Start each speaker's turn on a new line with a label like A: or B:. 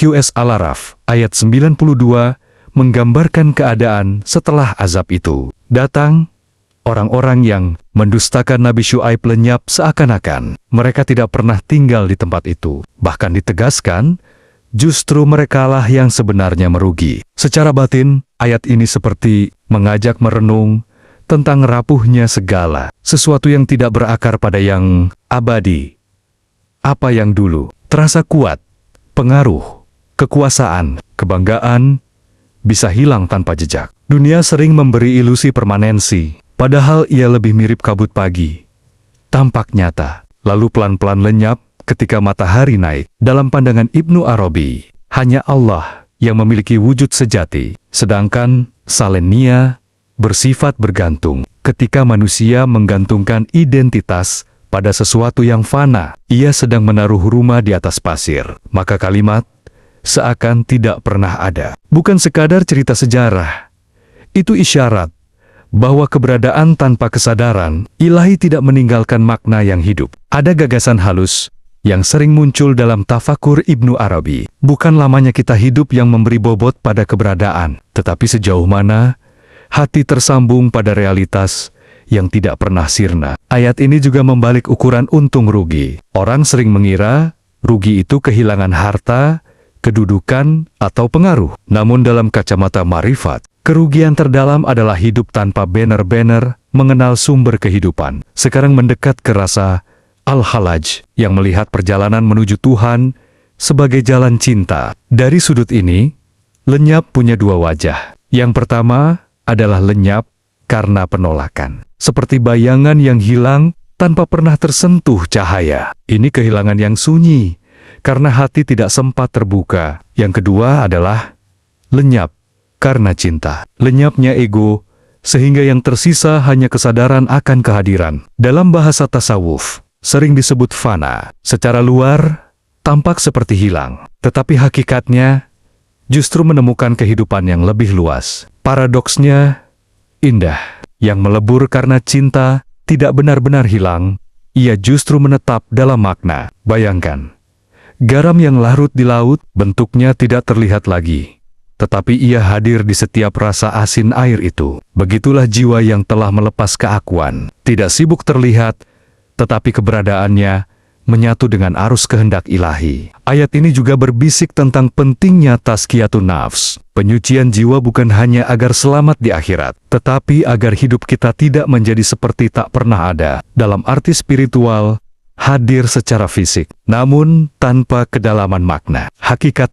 A: QS Al-Araf, ayat 92, menggambarkan keadaan setelah azab itu datang. Orang-orang yang mendustakan Nabi Syuaib lenyap seakan-akan mereka tidak pernah tinggal di tempat itu. Bahkan ditegaskan, justru merekalah yang sebenarnya merugi. Secara batin, ayat ini seperti mengajak merenung tentang rapuhnya segala sesuatu yang tidak berakar pada yang abadi. Apa yang dulu terasa kuat, pengaruh, kekuasaan, kebanggaan, bisa hilang tanpa jejak. Dunia sering memberi ilusi permanensi, padahal ia lebih mirip kabut pagi. Tampak nyata, lalu pelan-pelan lenyap ketika matahari naik. Dalam pandangan Ibnu Arabi, hanya Allah yang memiliki wujud sejati, sedangkan salenia bersifat bergantung. Ketika manusia menggantungkan identitas pada sesuatu yang fana, ia sedang menaruh rumah di atas pasir. Maka kalimat seakan tidak pernah ada bukan sekadar cerita sejarah. Itu isyarat bahwa keberadaan tanpa kesadaran ilahi tidak meninggalkan makna yang hidup. Ada gagasan halus yang sering muncul dalam tafakur Ibnu Arabi. Bukan lamanya kita hidup yang memberi bobot pada keberadaan, tetapi sejauh mana hati tersambung pada realitas yang tidak pernah sirna. Ayat ini juga membalik ukuran untung rugi. Orang sering mengira rugi itu kehilangan harta, kedudukan, atau pengaruh. Namun dalam kacamata marifat, kerugian terdalam adalah hidup tanpa banner-banner, mengenal sumber kehidupan. Sekarang mendekat ke rasa Al-Halaj yang melihat perjalanan menuju Tuhan sebagai jalan cinta. Dari sudut ini, lenyap punya dua wajah. Yang pertama adalah lenyap karena penolakan. Seperti bayangan yang hilang tanpa pernah tersentuh cahaya. Ini kehilangan yang sunyi, karena hati tidak sempat terbuka. Yang kedua adalah lenyap karena cinta. Lenyapnya ego, sehingga yang tersisa hanya kesadaran akan kehadiran. Dalam bahasa tasawuf, sering disebut fana. Secara luar, tampak seperti hilang. Tetapi hakikatnya, justru menemukan kehidupan yang lebih luas. Paradoksnya, indah. Yang melebur karena cinta tidak benar-benar hilang, ia justru menetap dalam makna. Bayangkan, garam yang larut di laut, bentuknya tidak terlihat lagi, tetapi ia hadir di setiap rasa asin air itu. Begitulah jiwa yang telah melepas keakuan. Tidak sibuk terlihat, tetapi keberadaannya menyatu dengan arus kehendak ilahi. Ayat ini juga berbisik tentang pentingnya tazkiyatun nafs. Penyucian jiwa bukan hanya agar selamat di akhirat, tetapi agar hidup kita tidak menjadi seperti tak pernah ada. Dalam arti spiritual, hadir secara fisik, namun tanpa kedalaman makna. Hakikat